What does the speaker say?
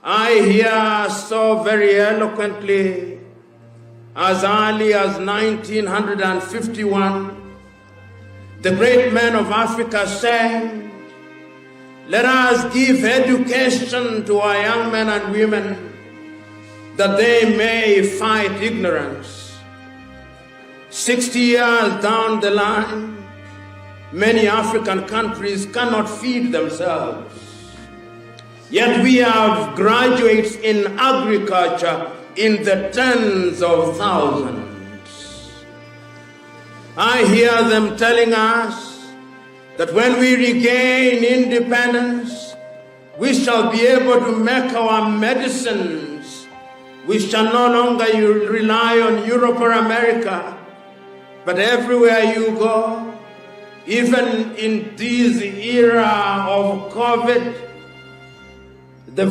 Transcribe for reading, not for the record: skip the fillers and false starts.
I hear so very eloquently, as early as 1951, the great men of Africa said, "Let us give education to our young men and women that they may fight ignorance." 60 years down the line, many African countries cannot feed themselves. Yet we have graduates in agriculture in the tens of thousands. I hear them telling us that when we regain independence, we shall be able to make our medicines. We shall no longer rely on Europe or America, but everywhere you go, even in this era of COVID, the